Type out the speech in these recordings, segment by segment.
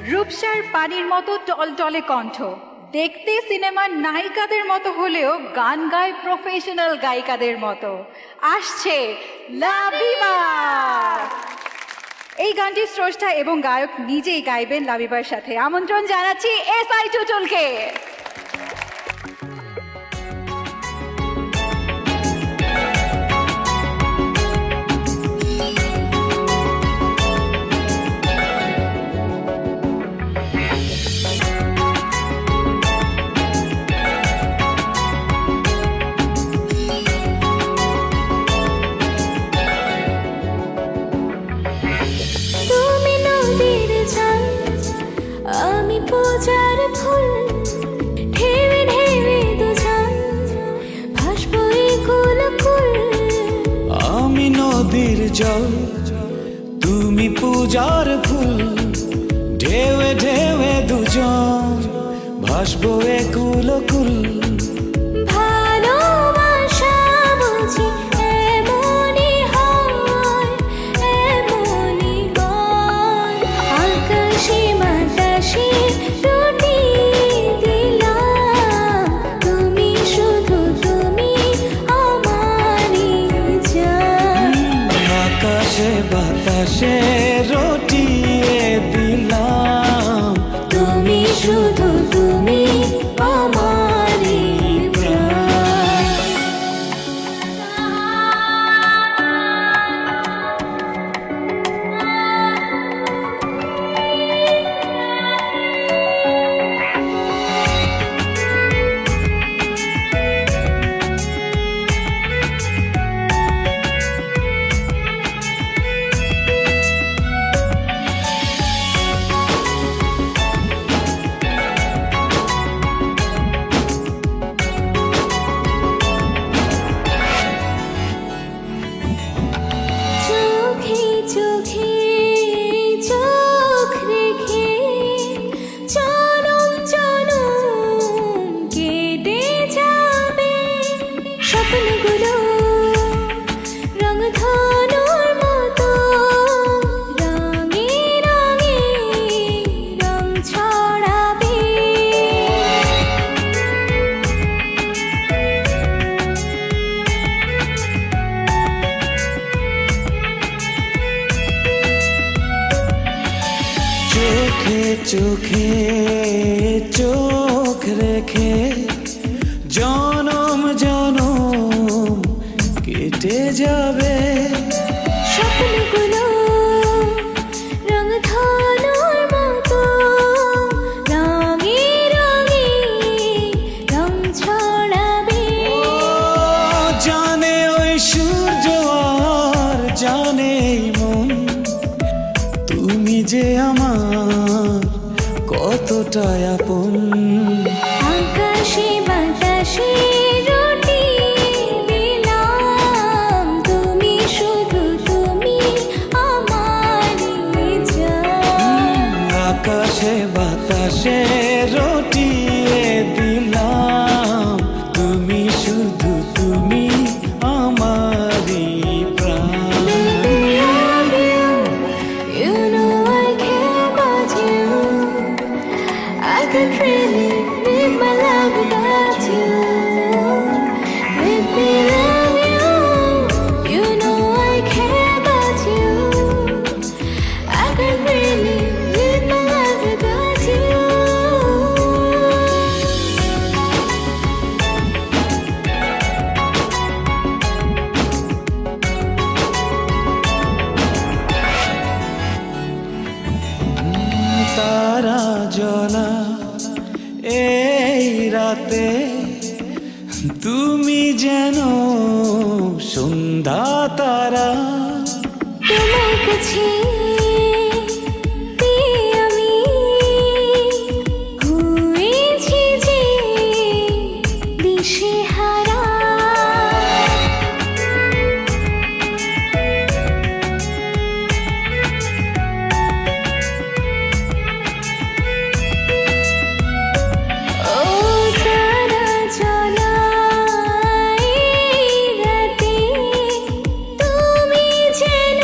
রূপসার পানির মতো টলটলে কণ্ঠ, দেখতে সিনেমার নায়িকাদের মতো হলেও গান গায় প্রফেশনাল গায়িকাদের মতো। আসছে লাবিবা। এই গানটির স্রষ্টা এবং গায়ক নিজেই গাইবেন লাবিবার সাথে। আমন্ত্রণ জানাচ্ছি SI টুটুলকে। আমি পূজার ফুল, ঢেবে ঢেবে দুজন ভাসবো এই গোলাকুল। আমি নদীর জল, তুমি পূজার ফুল, ঢেউে ঢেউে দুজন ভাসবো এ কুলকুল। ভালোবাসা বুঝি এমনই হয়, এমনই হয়। আকাশে বাতাসে রুটি দিলাম, তুমি শুধু তুমি আমারই জান। আকাশে বাতাসে রটিয়ে দিলাম, তুমি শুধু তুমি আমারই প্রাণ। চোখে চোখে চোখ রেখে জনম জনম কেটে যাবে স্বপ্নগুলো রংধনুর মতো রঙে রঙে রং ছড়াবে। চোখে চোখে চোখ রেখে জনম জনম কেটে যাবে স্বপ্নগুলো রংধনুর মতো রঙে রঙে রং ছড়াবে। জানে ওই সূর্য আর জানে এই মন, তুমি যে আমার কতটা আপন। আকাশে বাতাসে রুটি দিলাম, তুমি শুধু তুমি আমারই জান। আকাশে বাতাসে রটিয়ে দিলাম, তুমি শুধু তুমি আমারই প্রাণ। Baby, love you. You know I care about you. I could really live my life without you. Baby, love you. You know I care about you. I could really live my life without you. তারা জ্বলা এই রাতে তুমি যেন সন্ধ্যা তারা। তোমার কাছে পেয়ে আমি হয়েছি যে দিশেহারা। ও তারা জ্বলা এই রাতে, তুমি যেন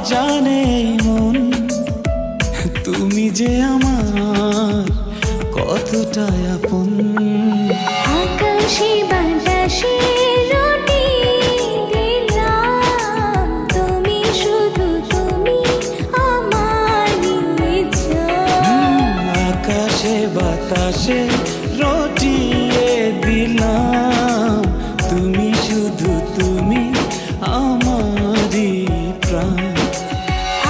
জানে এই মন তুমি যে আমার কতটা আপন। আকাশে বাতাসে রুটি দিলাম, তুমি শুধু তুমি আমারই জান। আকাশে বাতাসে রটিয়ে দিলাম, তুমি শুধু তুমি আমারই প্রাণ।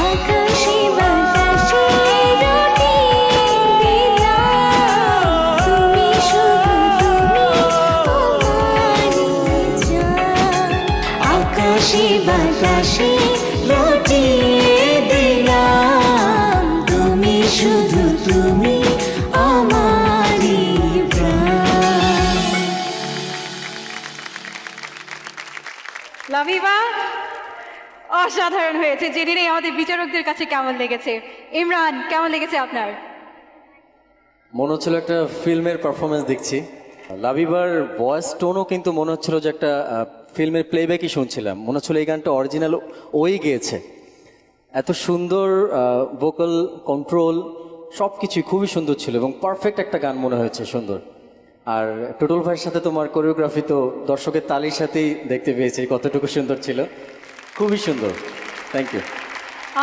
আকাশে বাতাসে রুটি দিলাম, তুমি শুধু তুমি আমারই জান। আকাশে বাতাসে রটিয়ে দিলাম, তুমি শুধু তুমি আমারই প্রাণ। লাভিবা অসাধারণ হয়েছে। জেনে নেই আমাদের বিচারকদের কাছে কেমন লেগেছে। ইমরান, কেমন লেগেছে আপনার? মনে হচ্ছিল একটা ফিল্মের পারফরমেন্স দেখছি। লাবিবার ভয়েস টোনও কিন্তু মনে হচ্ছিল যে একটা ফিল্মের প্লেব্যাকই শুনছিলাম। মনে হচ্ছিল এই গানটা অরিজিনাল ওই গেয়েছে। এত সুন্দর ভোকাল কন্ট্রোল সব কিছুই খুবই সুন্দর ছিল এবং পারফেক্ট একটা গান মনে হয়েছে, সুন্দর। আর টুটুল ভাইয়ের সাথে তোমার কোরিওগ্রাফি তো দর্শকের তালির সাথেই দেখতে পেয়েছি কতটুকু সুন্দর ছিল, খুবই সুন্দর। Thank you.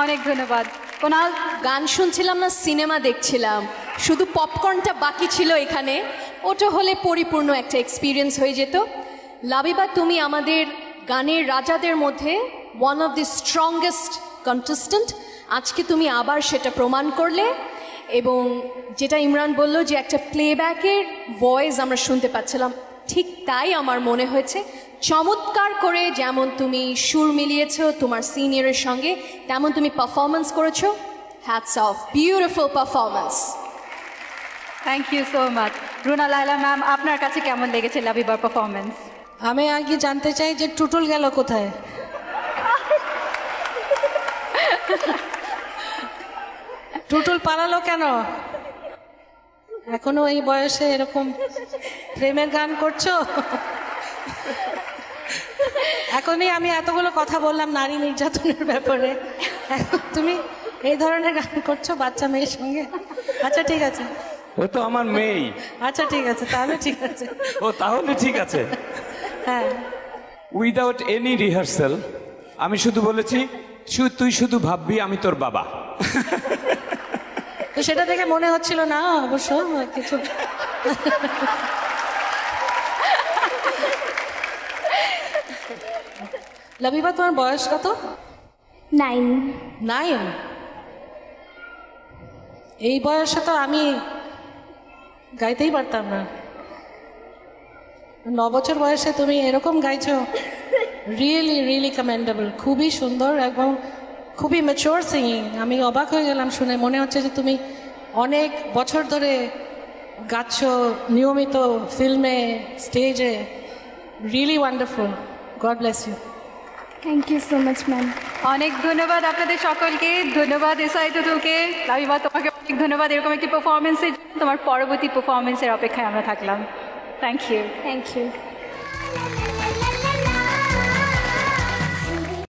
অনেক ধন্যবাদ। কোনাল, গান শুনছিলাম না, সিনেমা দেখছিলাম। শুধু পপকর্নটা বাকি ছিল এখানে, ওটা হলে পরিপূর্ণ একটা এক্সপিরিয়েন্স হয়ে যেত। লাবিবা, তুমি আমাদের গানের রাজাদের মধ্যে one of the strongest contestant. আজকে তুমি আবার সেটা প্রমাণ করলে, এবং যেটা ইমরান বলল যে একটা প্লেব্যাকের ভয়েস আমরা শুনতে পাচ্ছিলাম, ঠিক তাই আমার মনে হয়েছে। চমৎকার করে যেমন তুমি সুর মিলিয়েছো তোমার সিনিয়রের সঙ্গে, তেমন তুমি পারফরমেন্স করেছো। Hats off, beautiful performance. Thank you so much. Runa Laila ma'am, আপনার কাছে কেমন লেগেছে লাভিবার পারফরমেন্স? আমি আগে জানতে চাই যে টুটুল গেল কোথায়? টুটুল পালালো কেন? এখনো এই বয়সে এরকম প্রেমের গান করছো? এখনই আমি এতগুলো কথা বললাম নারী নির্যাতনের ব্যাপারে, এখন তুমি এই ধরনের গান করছো বাচ্চা মেয়ের সঙ্গে? আচ্ছা ঠিক আছে, ও তো আমার মেয়েই। আচ্ছা ঠিক আছে, তাহলে ঠিক আছে। ও তাহলে ঠিক আছে। হ্যাঁ, উইদাউট এনি রিহার্সাল আমি শুধু বলেছি তুই শুধু ভাববি আমি তোর বাবা। তো সেটা দেখে মনে হচ্ছিল না অবশ্য কিছু। লাবিবা, তোমার বয়স কত? 9 9? এই বয়সে তো আমি গাইতেই পারতাম না। 9 বছর বয়সে তুমি এরকম গাইছো, রিয়েলি রিয়েলি কমেন্ডেবল। খুবই সুন্দর এবং খুবই ম্যাচিওর সিঙ্গিং। আমি অবাক হয়ে গেলাম শুনে, মনে হচ্ছে যে তুমি অনেক বছর ধরে গাচ্ছ নিয়মিত, ফিল্মে, স্টেজে। Really wonderful. God bless you. Thank you so much ma'am. অনেক ধন্যবাদ আপনাদের সকলকে। ধন্যবাদ এসআই টুটুলকে। লাভিবা, তোমাকে অনেক ধন্যবাদ এরকম একটি পারফরমেন্সের জন্য। তোমার পরবর্তী পারফরমেন্সের অপেক্ষায় আমরা থাকলাম। Thank you. Thank you.